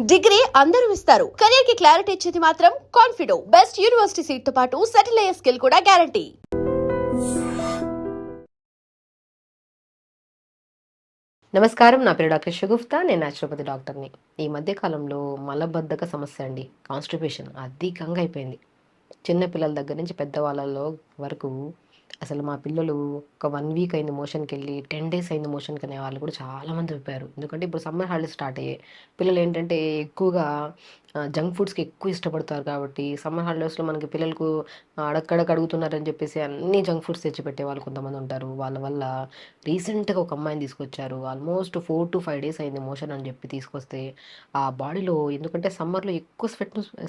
Degree అందరూ ఇస్తారు. Career కి క్లారిటీ ఇచ్చేది మాత్రం కాన్ఫిడో. బెస్ట్ యూనివర్సిటీ సీట్ తో పాటు సెటిల్ అయ్యే స్కిల్ కూడా గ్యారంటీ. నమస్కారం, నా పేరు డాక్టర్ షగుఫ్తా. నేను న్యాచురోపతి డాక్టర్ని. ఈ మధ్య కాలంలో మలబద్ధక సమస్య అండి, కాన్స్టిపేషన్ అధికంగా అయిపోయింది. చిన్న పిల్లల దగ్గర నుంచి పెద్దవాళ్ళలో వరకు. అసలు మా పిల్లలు ఒక 1 వీక్ అయింది మోషన్కి వెళ్ళి, 10 days అయింది మోషన్కి అనే వాళ్ళు కూడా చాలామంది అయిపోయారు. ఎందుకంటే ఇప్పుడు సమ్మర్ హాలిడేస్ స్టార్ట్ అయ్యాయి. పిల్లలు ఏంటంటే ఎక్కువగా జంక్ ఫుడ్స్కి ఎక్కువ ఇష్టపడతారు. కాబట్టి సమ్మర్ హాలిడేస్లో మనకి పిల్లలకు అడక్కడక అడుగుతున్నారని చెప్పేసి అన్ని జంక్ ఫుడ్స్ తెచ్చిపెట్టే వాళ్ళు కొంతమంది ఉంటారు. వాళ్ళ వల్ల రీసెంట్గా ఒక అమ్మాయిని తీసుకొచ్చారు. ఆల్మోస్ట్ 4 to 5 days అయింది మోషన్ అని చెప్పి తీసుకొస్తే, ఆ బాడీలో ఎందుకంటే సమ్మర్లో ఎక్కువ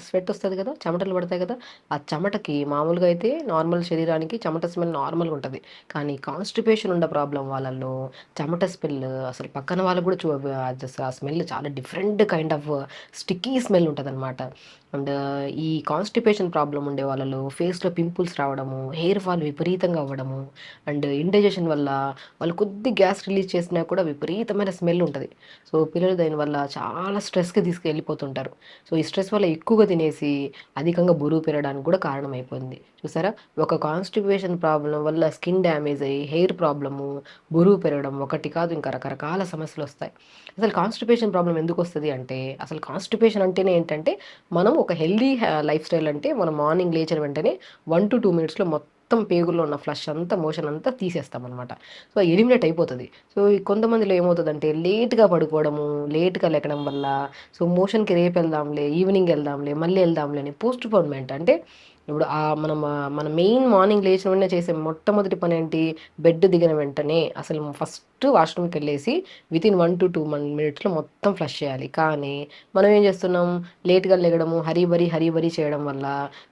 స్వెట్ వస్తుంది కదా, చెమటలు పడతాయి కదా. ఆ చెమటకి మామూలుగా అయితే నార్మల్ శరీరానికి చెమట స్మెల్ నార్మల్గా ఉంటుంది. కానీ కాన్స్టిపేషన్ ఉన్న ప్రాబ్లం వాళ్ళల్లో చెమట స్మెల్ అసలు పక్కన వాళ్ళకు కూడా ఆ స్మెల్ చాలా different kind of sticky smell ఉంటుంది అనమాట. అండ్ ఈ కాన్స్టిపేషన్ ప్రాబ్లం ఉండే వాళ్ళలో ఫేస్లో పింపుల్స్ రావడము, హెయిర్ ఫాల్ విపరీతంగా అవ్వడము, అండ్ ఇండైజెషన్ వల్ల వాళ్ళు కొద్ది గ్యాస్ రిలీజ్ చేసినా కూడా విపరీతమైన స్మెల్ ఉంటుంది. సో పిల్లలు దానివల్ల చాలా స్ట్రెస్కి తీసుకెళ్ళిపోతుంటారు. సో ఈ స్ట్రెస్ వల్ల ఎక్కువగా తినేసి అధికంగా బరువు పెరగడానికి కూడా కారణమైపోయింది. చూసారా, ఒక కాన్స్టిపేషన్ ప్రాబ్లం వల్ల స్కిన్ డ్యామేజ్ అయ్యి హెయిర్ ప్రాబ్లము, బరువు పెరగడం ఒకటి కాదు, ఇంకా రకరకాల సమస్యలు వస్తాయి. అసలు కాన్స్టిపేషన్ ప్రాబ్లం ఎందుకు వస్తుంది అంటే, అసలు కాన్స్టిపేషన్ అంటేనే ఏంటంటే, మనం ఒక హెల్దీ లైఫ్ స్టైల్ అంటే మనం మార్నింగ్ లేచిన వెంటనే 1 to 2 minutesలో మొత్తం పేగుల్లో ఉన్న ఫ్లష్ అంతా, మోషన్ అంతా తీసేస్తాం అనమాట. సో ఎలిమినేట్ అయిపోతుంది. సో ఈ కొంతమందిలో ఏమవుతుందంటే లేట్గా పడుకోవడము, లేట్గా లేకడం వల్ల సో మోషన్కి రేపు వెళ్దాంలే, ఈవినింగ్ వెళ్దాంలే, మళ్ళీ వెళ్దాంలే అని పోస్ట్ పోన్మెంట్. అంటే ఇప్పుడు మన మెయిన్ మార్నింగ్ లేచిన వెంటనే చేసే మొట్టమొదటి పని ఏంటి? బెడ్ దిగిన వెంటనే అసలు ఫస్ట్ వాష్రూమ్కి వెళ్ళేసి వితిన్ 1 to 2 minutesలో మొత్తం ఫ్లష్ చేయాలి. కానీ మనం ఏం చేస్తున్నాం? లేట్గా లెగడము, హరీబరీ చేయడం వల్ల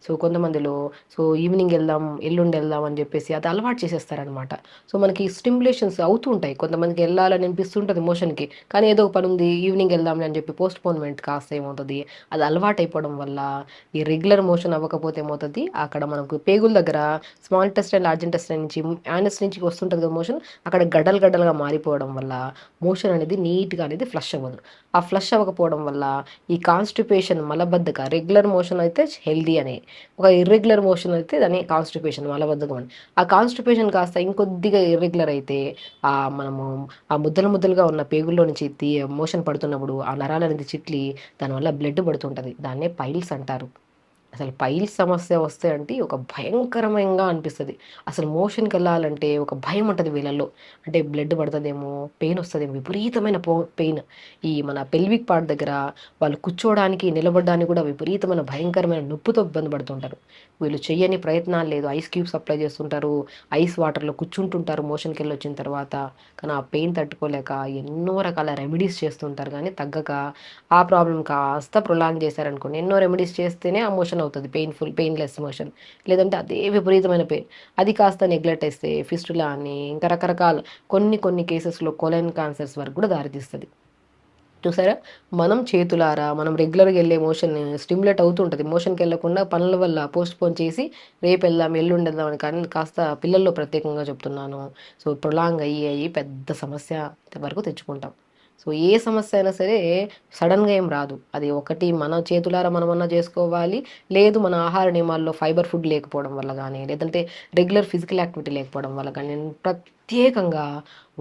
సో కొంతమందిలో సో ఈవినింగ్ వెళ్దాం, ఎల్లుండి వెళ్దాం అని చెప్పేసి అది అలవాటు చేసేస్తారనమాట. సో మనకి స్టిమ్యులేషన్స్ అవుతూ ఉంటాయి. కొంతమందికి వెళ్ళాలని అనిపిస్తుంటుంది మోషన్కి, కానీ ఏదో ఒక పని ఉంది ఈవినింగ్ వెళ్దాంలే అని చెప్పి పోస్ట్ పోన్మెంట్ కాస్త ఏమవుతుంది, అది అలవాటు అయిపోవడం వల్ల ఈ రెగ్యులర్ మోషన్ అవ్వకపోతే ఏమవుతుంది, అక్కడ మనకు పేగుల దగ్గర స్మాల్ ఇంటెస్టైన్, లార్జ్ ఇంటెస్టైన్ నుంచి, యానస్ నుంచి వస్తుంటుంది కదా మోషన్, అక్కడ గడ్డలుగా మారిపోవడం వల్ల మోషన్ అనేది నీట్గా అనేది ఫ్లష్ అవ్వదు. ఆ ఫ్లష్ అవ్వకపోవడం వల్ల ఈ కాన్స్టిపేషన్, మలబద్ధక, రెగ్యులర్ మోషన్ అయితే హెల్దీ అని, ఒక ఇర్రెగ్యులర్ మోషన్ అయితే దాని కాన్స్టిపేషన్, మలబద్ధకం అని. ఆ కాన్స్టిపేషన్ కాస్త ఇంకొద్దిగా ఇర్రెగ్యులర్ అయితే మనము ఆ ముద్దలుగా ఉన్న పేగుల్లో నుంచి మోషన్ పడుతున్నప్పుడు ఆ నరాలు అనేది చిట్లి దానివల్ల బ్లడ్ పడుతుంటుంది. దాన్నే పైల్స్ అంటారు. అసలు పైల్స్ సమస్య వస్తే అంటే ఒక భయంకరంగా అనిపిస్తుంది. అసలు మోషన్కి వెళ్ళాలంటే ఒక భయం ఉంటుంది వీళ్ళల్లో. అంటే బ్లడ్ పడుతుందేమో, పెయిన్ వస్తుందేమో, విపరీతమైన పెయిన్. ఈ మన పెల్విక్ పార్ట్ దగ్గర వాళ్ళు కూర్చోవడానికి, నిలబడడానికి కూడా విపరీతమైన భయంకరమైన నొప్పితో ఇబ్బంది పడుతుంటారు. వీళ్ళు చెయ్యని ప్రయత్నాలు లేదు. ఐస్ క్యూబ్స్ అప్లై చేస్తుంటారు, ఐస్ వాటర్లో కూర్చుంటుంటారు మోషన్కి వెళ్ళి వచ్చిన తర్వాత. కానీ ఆ పెయిన్ తట్టుకోలేక ఎన్నో రకాల రెమెడీస్ చేస్తుంటారు, కానీ తగ్గక ఆ ప్రాబ్లం కాస్త ప్రొలాంగ్ చేశారనుకోండి, ఎన్నో రెమెడీస్ చేస్తేనే ఆ మోషన్ అవుతుంది పెయిన్లెస్ మోషన్. లేదంటే అదే విపరీతమైన పెయిన్. అది కాస్త నెగ్లెక్ట్ చేస్తే ఫిస్టులా అని ఇంకా రకరకాల కొన్ని కేసెస్లో కొలైన్ క్యాన్సర్స్ వరకు కూడా దారితీస్తుంది. చూసారా, మనం చేతులారా మనం రెగ్యులర్గా వెళ్ళే మోషన్ స్టిమ్యులేట్ అవుతుంటుంది. మోషన్కి వెళ్ళకుండా పనుల వల్ల పోస్ట్ పోన్ చేసి రేపు వెళ్దాం, ఎల్లుండి వెళ్దాం అని, కానీ కాస్త పిల్లల్లో ప్రత్యేకంగా చెప్తున్నాను. సో ప్రొలాంగ్ అయ్యి పెద్ద సమస్య వరకు తెచ్చుకుంటాం. సో ఏ సమస్య అయినా సరే సడన్గా ఏం రాదు. అది ఒకటి మన చేతులారా మనమన్నా చేసుకోవాలి, లేదు మన ఆహార నియమాల్లో ఫైబర్ ఫుడ్ లేకపోవడం వల్ల కానీ, లేదంటే రెగ్యులర్ ఫిజికల్ యాక్టివిటీ లేకపోవడం వల్ల కానీ, ప్రత్యేకంగా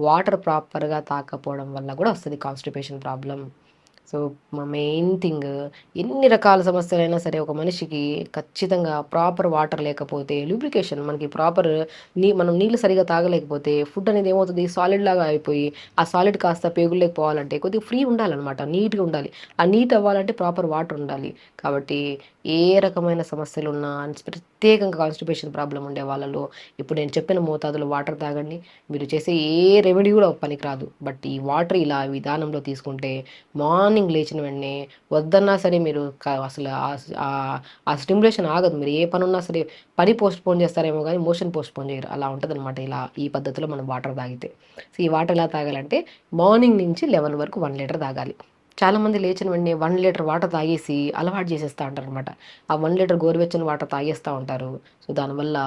వాటర్ ప్రాపర్గా తాకపోవడం వల్ల కూడా వస్తుంది కాన్స్టిపేషన్ ప్రాబ్లం. సో మా మెయిన్ థింగ్, ఎన్ని రకాల సమస్యలైనా సరే ఒక మనిషికి ఖచ్చితంగా ప్రాపర్ వాటర్ లేకపోతే, లూబ్రికేషన్ మనకి ప్రాపర్ మనం నీళ్ళు సరిగా తాగలేకపోతే ఫుడ్ అనేది ఏమవుతుంది, సాలిడ్ లాగా అయిపోయి ఆ సాలిడ్ కాస్త పేగుల్లోకి పోవాలంటే కొద్దిగా ఫ్రీ ఉండాలన్నమాట, నీట్గా ఉండాలి. ఆ నీట్ అవ్వాలంటే ప్రాపర్ వాటర్ ఉండాలి. కాబట్టి ఏ రకమైన సమస్యలు ఉన్నా, ప్రత్యేకంగా కాన్స్టిపేషన్ ప్రాబ్లం ఉండే వాళ్ళలో ఇప్పుడు నేను చెప్పిన మోతాదులో వాటర్ తాగండి. మీరు చేసే ఏ రెమెడీ కూడా పనికిరాదు. బట్ ఈ వాటర్ ఇలా విధానంలో తీసుకుంటే మార్నింగ్ లేచిన వెంటనే వద్దన్నా సరే మీరు అసలు ఆ స్టిమ్యులేషన్ ఆగదు. మీరు ఏ పని ఉన్నా సరే పని పోస్ట్ పోన్ చేస్తారేమో కానీ మోషన్ పోస్ట్ పోన్ చేయరు. అలా ఉంటుంది అనమాట. ఇలా ఈ పద్ధతిలో మనం వాటర్ తాగితే. సో ఈ వాటర్ ఎలా తాగాలంటే మార్నింగ్ నుంచి 11 వరకు 1 లీటర్ తాగాలి. చాలామంది లేచిన వెంటనే 1 లీటర్ వాటర్ తాగేసి అలవాటు చేసేస్తూ ఉంటారు అనమాట. ఆ 1 లీటర్ గోరువెచ్చని వాటర్ తాగేస్తూ ఉంటారు. సో దానివల్ల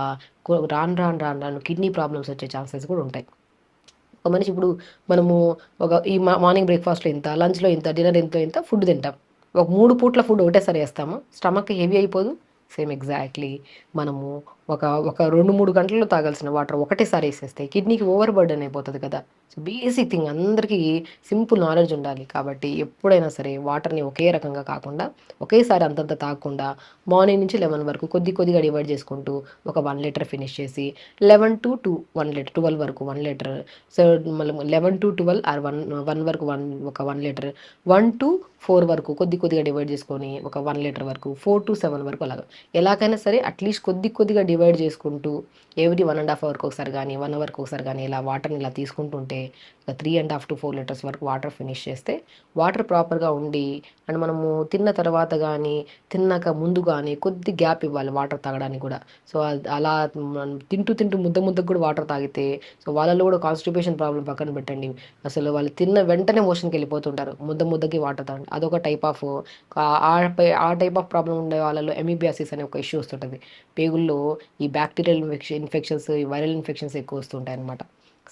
రాను కిడ్నీ ప్రాబ్లమ్స్ వచ్చే ఛాన్సెస్ కూడా ఉంటాయి. ఒక మనిషి ఇప్పుడు మనము ఈ మార్నింగ్ బ్రేక్ఫాస్ట్లో ఇంత, లంచ్లో ఇంత, డిన్నర్ ఇంత ఫుడ్ తింటాం. ఒక 3 పూట్ల ఫుడ్ ఒకటేసారి వేస్తాము, స్టమక్ హెవీ అయిపోదు. సేమ్ ఎగ్జాక్ట్లీ మనము ఒక ఒక 2-3 గంటల్లో తాగాల్సిన వాటర్ ఒకటేసారి వేసేస్తే కిడ్నీకి ఓవర్ బర్డెన్ అయిపోతుంది కదా. సో బేసిక్ థింగ్ అందరికీ సింపుల్ నాలెడ్జ్ ఉండాలి. కాబట్టి ఎప్పుడైనా సరే వాటర్ని ఒకే రకంగా కాకుండా ఒకేసారి అంతంత తాగకుండా మార్నింగ్ నుంచి 11 వరకు కొద్దిగా డివైడ్ చేసుకుంటూ ఒక 1 లీటర్ ఫినిష్ చేసి 11 టు 1 లీటర్ 12 వరకు 1 లీటర్. సో మళ్ళీ 11 టు 12 ఆర్ 1 వరకు ఒక 1 లీటర్, 1 టు 4 వరకు కొద్దిగా డివైడ్ చేసుకొని ఒక 1 లీటర్ వరకు, 4 టు 7 వరకు అలాగా ఎలాగైనా సరే అట్లీస్ట్ కొద్దిగా డివైడ్ చేసుకుంటూ ఎవ్రీ 1.5 అవర్కి ఒకసారి కానీ 1 అవర్కి ఒకసారి కానీ ఇలా వాటర్ని ఇలా తీసుకుంటుంటే ఒక 3.5 టు 4 లీటర్స్ వరకు వాటర్ ఫినిష్ చేస్తే వాటర్ ప్రాపర్గా ఉండి అండ్ మనము తిన్న తర్వాత కానీ తిన్నాక ముందు కానీ కొద్ది గ్యాప్ ఇవ్వాలి వాటర్ తాగడానికి కూడా. సో అలా మనం తింటూ ముద్దకు కూడా వాటర్ తాగితే సో వాళ్ళలో కూడా కాన్స్టిపేషన్ ప్రాబ్లం పక్కన పెట్టండి, అసలు వాళ్ళు తిన్న వెంటనే మోషన్కి వెళ్ళిపోతుంటారు ముద్దకి వాటర్ తాగండి. అదొక టైప్ ఆఫ్ ఆ టైప్ ఆఫ్ ప్రాబ్లం ఉండే వాళ్ళలో ఎమీబియాసిస్ అనే ఒక ఇష్యూ వస్తుంటుంది. పేగుల్లో ఈ బ్యాక్టీరియల్ ఇన్ఫెక్షన్స్, ఈ వైరల్ ఇన్ఫెక్షన్స్ ఎక్కువ వస్తుంటాయి అనమాట.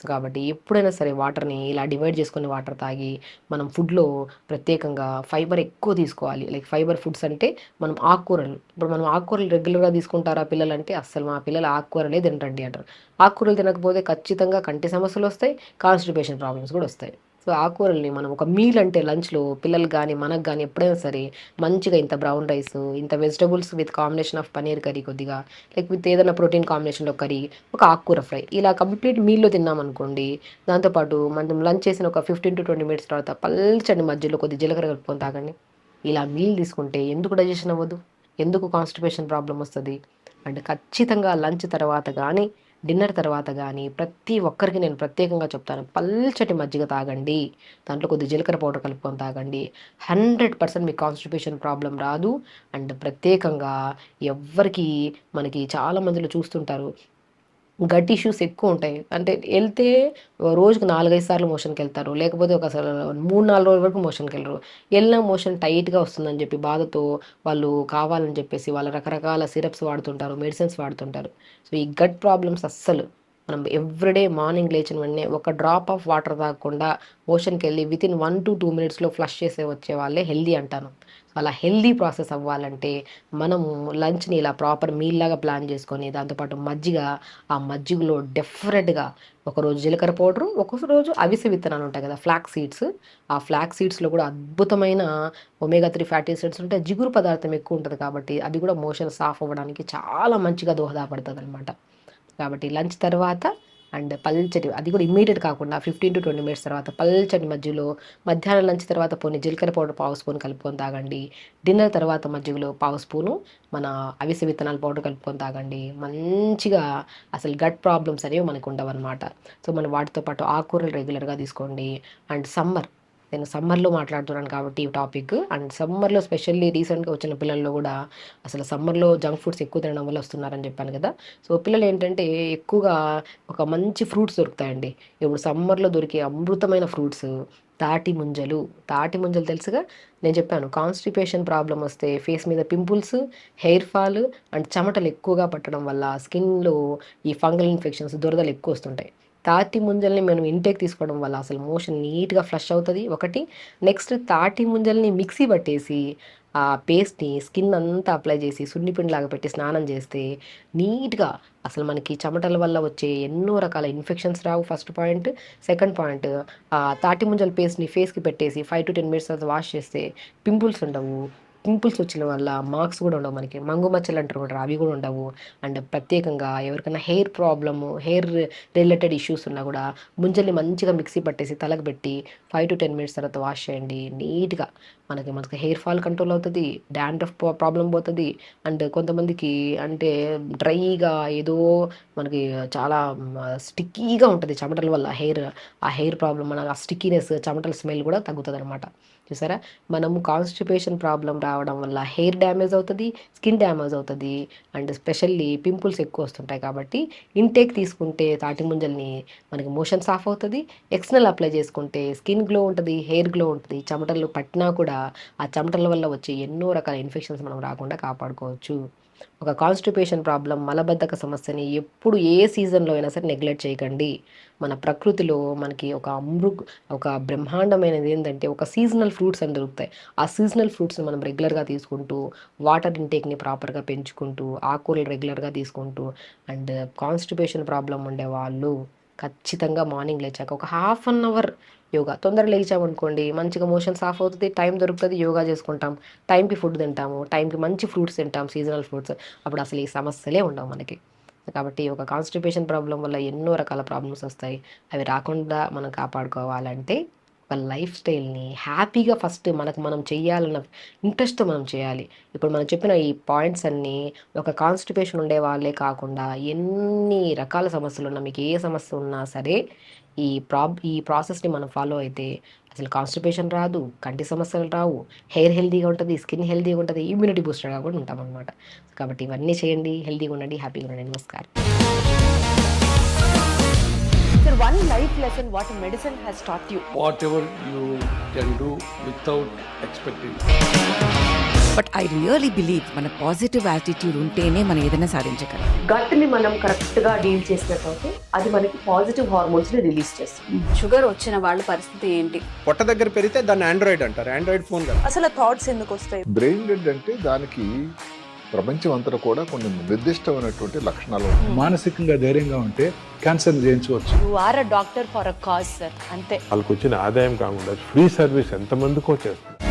సో కాబట్టి ఎప్పుడైనా సరే వాటర్ని ఇలా డివైడ్ చేసుకుని వాటర్ తాగి మనం ఫుడ్లో ప్రత్యేకంగా ఫైబర్ ఎక్కువ తీసుకోవాలి. లైక్ ఫైబర్ ఫుడ్స్ అంటే మనం ఆకుకూరలు, ఇప్పుడు మనం ఆకుకూరలు రెగ్యులర్గా తీసుకుంటారా పిల్లలు అంటే అస్సలు మా పిల్లలు ఆకుకూరలే తినరండి అంటారు. ఆకుకూరలు తినకపోతే ఖచ్చితంగా కంటి సమస్యలు వస్తాయి, కాన్స్టిపేషన్ ప్రాబ్లమ్స్ కూడా వస్తాయి. సో ఆకుకూరల్ని మనం ఒక మీల్ అంటే లంచ్లో పిల్లలు కానీ మనకు కానీ ఎప్పుడైనా సరే మంచిగా ఇంత బ్రౌన్ రైస్, ఇంత vegetables with combination of paneer curry కొద్దిగా, లైక్ విత్ ఏదైనా ప్రోటీన్ కాంబినేషన్లో కర్రీ, ఒక ఆకుకూర ఫ్రై ఇలా కంప్లీట్ మీల్లో తిన్నామనుకోండి. దాంతోపాటు మనం లంచ్ చేసిన ఒక 15 to 20 మినిట్స్ తర్వాత పల్చని మధ్యలో కొద్ది జీలకర్ర కలుపుకొని తాగండి. ఇలా మీల్ తీసుకుంటే ఎందుకు డైజెషన్ అవ్వదు, ఎందుకు కాన్స్టిపేషన్ ప్రాబ్లం వస్తుంది అంటే ఖచ్చితంగా లంచ్ తర్వాత కానీ డిన్నర్ తర్వాత కానీ ప్రతి ఒక్కరికి నేను ప్రత్యేకంగా చెప్తాను, పల్చటి మజ్జిగ తాగండి, దాంట్లో కొద్ది జీలకర్ర పౌడర్ కలుపుకొని తాగండి. 100% మీకు కాన్స్టిపేషన్ ప్రాబ్లం రాదు. అండ్ ప్రత్యేకంగా ఎవ్వరికి మనకి చాలా మందిలో చూస్తుంటారు గట్ ఇష్యూస్ ఎక్కువ ఉంటాయి. అంటే వెళ్తే రోజుకు 4-5 సార్లు మోషన్కి వెళ్తారు, లేకపోతే ఒక 3-4 రోజుల వరకు మోషన్కి వెళ్ళరు. వెళ్ళిన మోషన్ టైట్గా వస్తుందని చెప్పి బాధతో వాళ్ళు కావాలని చెప్పేసి వాళ్ళ రకరకాల సిరప్స్ వాడుతుంటారు, మెడిసిన్స్ వాడుతుంటారు. సో ఈ గట్ ప్రాబ్లమ్స్ అస్సలు మనం ఎవ్రీడే మార్నింగ్ లేచిన వెంటనే ఒక డ్రాప్ ఆఫ్ వాటర్ తాగకుండా మోషన్కి వెళ్ళి వితిన్ 1 to 2 మినిట్స్లో ఫ్లష్ చేసే వచ్చే వాళ్ళే హెల్దీ అంటాను. అలా హెల్దీ ప్రాసెస్ అవ్వాలంటే మనము లంచ్ని ఇలా ప్రాపర్ మీల్ లాగా ప్లాన్ చేసుకొని దాంతోపాటు మజ్జిగ, ఆ మజ్జిగలో డెఫినెట్గా ఒకరోజు జీలకర్ర పౌడరు, ఒక్కొక్క రోజు అవిసె విత్తనాలు ఉంటాయి కదా ఫ్లాక్ సీడ్స్, ఆ ఫ్లాక్ సీడ్స్లో కూడా అద్భుతమైన ఒమేగా 3 ఫ్యాటీ యాసిడ్స్ ఉంటాయి, జిగురు పదార్థం ఎక్కువ ఉంటుంది కాబట్టి అది కూడా మోషన్ సాఫ్ అవ్వడానికి చాలా మంచిగా దోహదపడుతుంది అనమాట. కాబట్టి లంచ్ తర్వాత అండ్ పల్చటి, అది కూడా ఇమ్మీడియట్ కాకుండా 15 to 20 మినిట్స్ తర్వాత పల్చటి మధ్యలో మధ్యాహ్నం లంచ్ తర్వాత పోనీ జీలకర్ర పౌడర్ పావు స్పూన్ కలుపుకొని తాగండి. డిన్నర్ తర్వాత మజ్జిగలో పావు స్పూను మన అవిసె విత్తనాల పౌడర్ కలుపుకొని తాగండి. మంచిగా అసలు గట్ ప్రాబ్లమ్స్ అనేవి మనకు ఉండవన్నమాట. సో మనం వాటితో పాటు ఆకుకూరలు రెగ్యులర్గా తీసుకోండి. అండ్ నేను సమ్మర్లో మాట్లాడుతున్నాను కాబట్టి ఈ టాపిక్, అండ్ సమ్మర్లో స్పెషల్లీ రీసెంట్గా వచ్చిన పిల్లల్లో కూడా అసలు సమ్మర్లో జంక్ ఫుడ్స్ ఎక్కువ తినడం వల్ల వస్తున్నారని చెప్పాను కదా. సో పిల్లలు ఏంటంటే ఎక్కువగా ఒక మంచి ఫ్రూట్స్ దొరుకుతాయండి. ఇప్పుడు సమ్మర్లో దొరికే అమృతమైన ఫ్రూట్స్ తాటి ముంజలు తెలుసుగా. నేను చెప్పాను కాన్స్టిపేషన్ ప్రాబ్లం వస్తే ఫేస్ మీద పింపుల్స్, హెయిర్ ఫాల్ అండ్ చెమటలు ఎక్కువగా పట్టడం వల్ల స్కిన్లో ఈ ఫంగల్ ఇన్ఫెక్షన్స్, దురదలు ఎక్కువ వస్తుంటాయి. తాటి ముంజల్ని మనం ఇంటేక్ తీసుకోవడం వల్ల అసలు మోషన్ నీట్గా ఫ్లష్ అవుతుంది ఒకటి. నెక్స్ట్ తాటి ముంజల్ని మిక్సీ పట్టేసి ఆ పేస్ట్ని స్కిన్ అంతా అప్లై చేసి సున్నిపిండిలాగా పెట్టి స్నానం చేస్తే నీట్గా అసలు మనకి చెమటల వల్ల వచ్చే ఎన్నో రకాల ఇన్ఫెక్షన్స్ రావు. First point. సెకండ్ పాయింట్, తాటి ముంజల పేస్ట్ని ఫేస్కి పెట్టేసి 5 to 10 మినిట్స్ తర్వాత వాష్ చేస్తే పింపుల్స్ ఉండవు. పింపుల్స్ వచ్చిన వల్ల మార్క్స్ కూడా ఉండవు, మనకి మంగు మచ్చలు అంటారు కూడా అవి కూడా ఉండవు. అండ్ ప్రత్యేకంగా ఎవరికైనా hair problem, hair related issues ఉన్నా కూడా ముంజల్ని మంచిగా మిక్సీ పట్టేసి తలకు పెట్టి 5 to 10 మినిట్స్ తర్వాత వాష్ చేయండి. నీట్గా మనకి హెయిర్ ఫాల్ కంట్రోల్ అవుతుంది, డాండ్రఫ్ ప్రాబ్లం పోతుంది. అండ్ కొంతమందికి అంటే డ్రైగా ఏదో మనకి చాలా స్టిక్కీగా ఉంటుంది చెమటల వల్ల ఆ హెయిర్ ప్రాబ్లం, మన ఆ స్టిక్కీనెస్, చెమటల స్మెల్ కూడా తగ్గుతుంది అనమాట. చూసారా, మనము కాన్స్టిపేషన్ ప్రాబ్లం రావడం వల్ల హెయిర్ డ్యామేజ్ అవుతుంది, స్కిన్ డ్యామేజ్ అవుతుంది, అండ్ స్పెషల్లీ పింపుల్స్ ఎక్కువ వస్తుంటాయి. కాబట్టి ఇంటేక్ తీసుకుంటే తాటి ముంజల్ని మనకి మోషన్ సాఫ్ అవుతుంది, ఎక్స్టర్నల్ అప్లై చేసుకుంటే స్కిన్ గ్లో ఉంటుంది, హెయిర్ గ్లో ఉంటుంది. చెమటలు పట్టినా కూడా ఆ చెమటల వల్ల వచ్చే ఎన్నో రకాల ఇన్ఫెక్షన్స్ మనం రాకుండా కాపాడుకోవచ్చు. ఒక కాన్స్టిపేషన్ ప్రాబ్లం, మలబద్ధక సమస్యని ఎప్పుడు ఏ సీజన్లో అయినా సరే నెగ్లెక్ట్ చేయకండి. మన ప్రకృతిలో మనకి ఒక బ్రహ్మాండమైనది ఏంటంటే ఒక సీజనల్ ఫ్రూట్స్ అని దొరుకుతాయి. ఆ సీజనల్ ఫ్రూట్స్ని మనం రెగ్యులర్గా తీసుకుంటూ, వాటర్ ఇంటేక్ని ప్రాపర్గా పెంచుకుంటూ, ఆకుకూరలు రెగ్యులర్గా తీసుకుంటూ, అండ్ కాన్స్టిపేషన్ ప్రాబ్లం ఉండేవాళ్ళు ఖచ్చితంగా మార్నింగ్ లేచాక ఒక హాఫ్ అన్ అవర్ యోగా. తొందరగా లేచామనుకోండి మంచిగా మోషన్స్ ఆఫ్ అవుతుంది, టైం దొరుకుతుంది, యోగా చేసుకుంటాం, టైంకి ఫుడ్ తింటాము, టైంకి మంచి ఫ్రూట్స్ తింటాం, సీజనల్ ఫ్రూట్స్. అప్పుడు అసలు ఈ సమస్యలే ఉండవు మనకి. కాబట్టి ఒక కాన్స్టిపేషన్ ప్రాబ్లం వల్ల ఎన్నో రకాల ప్రాబ్లమ్స్ వస్తాయి. అవి రాకుండా మనం కాపాడుకోవాలంటే ఒక లైఫ్ స్టైల్ని హ్యాపీగా ఫస్ట్ మనకు మనం చెయ్యాలన్న ఇంట్రెస్ట్తో మనం చేయాలి. ఇప్పుడు మనం చెప్పిన ఈ పాయింట్స్ అన్నీ ఒక కాన్స్టిపేషన్ ఉండే వాళ్ళే కాకుండా ఎన్ని రకాల సమస్యలు ఉన్నా, మీకు ఏ సమస్య ఉన్నా సరే ఈ ప్రాసెస్ని మనం ఫాలో అయితే అసలు కాన్స్టిపేషన్ రాదు, కంటి సమస్యలు రావు, హెయిర్ హెల్తీగా ఉంటుంది, స్కిన్ హెల్తీగా ఉంటుంది, ఇమ్యూనిటీ బూస్టర్గా కూడా ఉంటాం అనమాట. కాబట్టి ఇవన్నీ చేయండి, హెల్తీగా ఉండండి, హ్యాపీగా ఉండండి. నమస్కారం. Sir, one life lesson what medicine has taught you. Whatever you can do without expecting. But I really believe మన పాజిటివ్ యాటిట్యూడ్ ఉంటేనే మనం ఏదైనా సాధించగలం. గట్ని మనం కరెక్ట్గా డీల్ చేసినట్లయితే అది మనకి పాజిటివ్ హార్మోన్స్ని రిలీజ్ చేస్తుంది. షుగర్ వచ్చిన వాళ్ళ పరిస్థితి ఏంటి? పొట్ట దగ్గర పెరిగితే దాన్ని ఆండ్రాయిడ్ అంటారు, ఆండ్రాయిడ్ ఫోన్ కదా. అసలు థాట్స్ ఎందుకు వస్తాయి? బ్రెయిన్ డెడ్ అంటే దానికి ప్రపంచం అంతా కూడా కొన్ని నిర్దిష్టమైనటువంటి లక్షణాలు ఉన్నాయి. మానసికంగా ధైర్యంగా ఉంటే క్యాన్సర్ జయించవచ్చు. You are a doctor for a cause sir, అంతే. వాళ్ళకు వచ్చిన ఆదాయం కాకుండా ఫ్రీ సర్వీస్ ఎంతమందికో చేస్తారు.